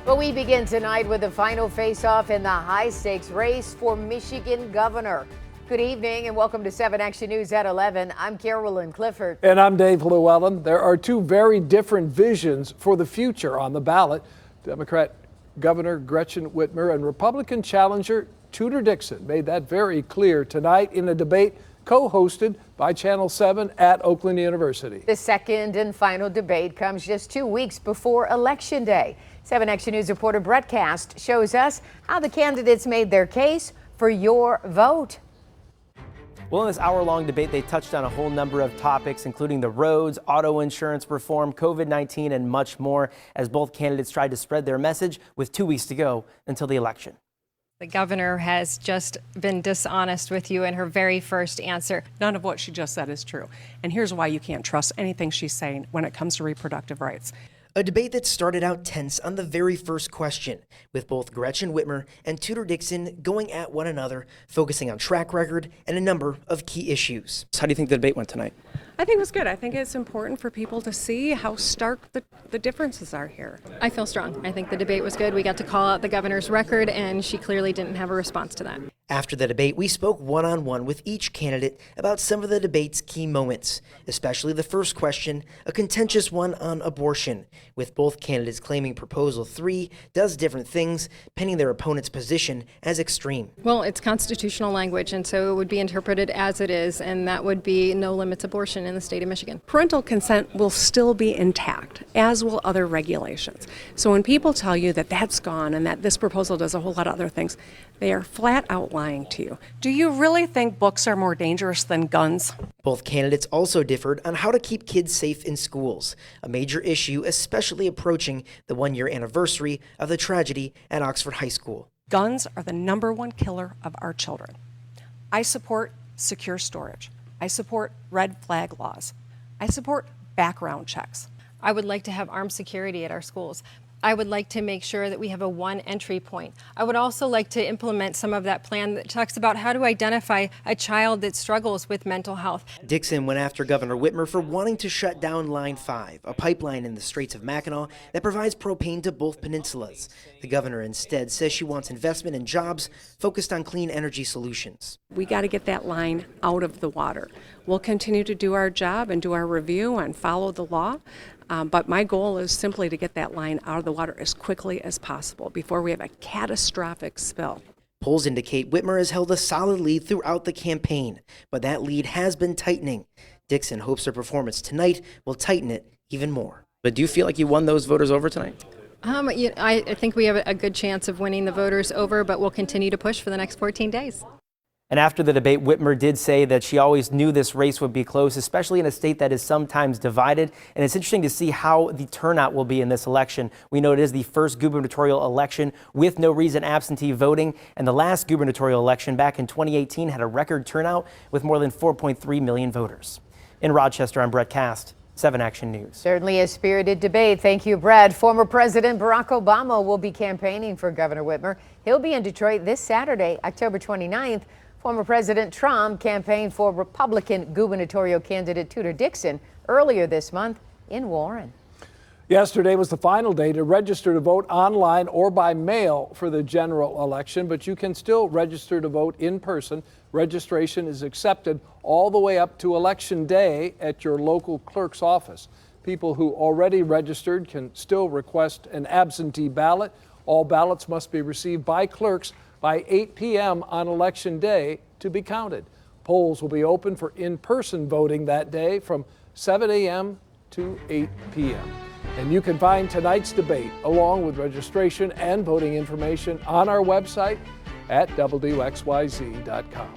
Well, we begin tonight with the final face-off in the high-stakes race for Michigan governor. Good evening and welcome to 7 Action News at 11. I'm Carolyn Clifford. And I'm Dave Llewellyn. There are two very different visions for the future on the ballot. Democrat Governor Gretchen Whitmer and Republican challenger Tudor Dixon made that very clear tonight in a debate co-hosted by Channel 7 at Oakland University. The second and final debate comes just 2 weeks before Election Day. 7 Action News reporter Brett Cast shows us how the candidates made their case for your vote. Well, in this hour-long debate, they touched on a whole number of topics, including the roads, auto insurance reform, COVID-19, and much more, as both candidates tried to spread their message with 2 weeks to go until the election. The governor has just been dishonest with you in her very first answer. None of what she just said is true. And here's why you can't trust anything she's saying when it comes to reproductive rights. A debate that started out tense on the very first question, with both Gretchen Whitmer and Tudor Dixon going at one another, focusing on track record and a number of key issues. How do you think the debate went tonight? I think it was good. I think it's important for people to see how stark the differences are here. I feel strong. I think the debate was good. We got to call out the governor's record, and she clearly didn't have a response to that. After the debate, we spoke one-on-one with each candidate about some of the debate's key moments, especially the first question, a contentious one on abortion, with both candidates claiming Proposal 3 does different things, penning their opponent's position as extreme. Well, it's constitutional language, and so it would be interpreted as it is, and that would be no limits abortion in the state of Michigan. Parental consent will still be intact, as will other regulations. So when people tell you that that's gone and that this proposal does a whole lot of other things, they are flat out lying to you. Do you really think books are more dangerous than guns? Both candidates also differed on how to keep kids safe in schools, a major issue especially approaching the one-year anniversary of the tragedy at Oxford High School. Guns are the #1 killer of our children. I support secure storage. I support red flag laws. I support background checks. I would like to have armed security at our schools. I would like to make sure that we have a one entry point. I would also like to implement some of that plan that talks about how to identify a child that struggles with mental health. Dixon went after Governor Whitmer for wanting to shut down Line 5, a pipeline in the Straits of Mackinac that provides propane to both peninsulas. The governor instead says she wants investment in jobs focused on clean energy solutions. We got to get that line out of the water. We'll continue to do our job and do our review and follow the law. But my goal is simply to get that line out of the water as quickly as possible before we have a catastrophic spill. Polls indicate Whitmer has held a solid lead throughout the campaign, but that lead has been tightening. Dixon hopes her performance tonight will tighten it even more. But do you feel like you won those voters over tonight? I think we have a good chance of winning the voters over, but we'll continue to push for the next 14 days. And after the debate, Whitmer did say that she always knew this race would be close, especially in a state that is sometimes divided. And it's interesting to see how the turnout will be in this election. We know it is the first gubernatorial election with no reason absentee voting. And the last gubernatorial election back in 2018 had a record turnout with more than 4.3 million voters. In Rochester, I'm Brett Cast, 7 Action News. Certainly a spirited debate. Thank you, Brett. Former President Barack Obama will be campaigning for Governor Whitmer. He'll be in Detroit this Saturday, October 29th. Former President Trump campaigned for Republican gubernatorial candidate Tudor Dixon earlier this month in Warren. Yesterday was the final day to register to vote online or by mail for the general election, but you can still register to vote in person. Registration is accepted all the way up to Election Day at your local clerk's office. People who already registered can still request an absentee ballot. All ballots must be received by clerks by 8 p.m. on Election Day to be counted. Polls will be open for in-person voting that day from 7 a.m. to 8 p.m. And you can find tonight's debate along with registration and voting information on our website at WXYZ.com.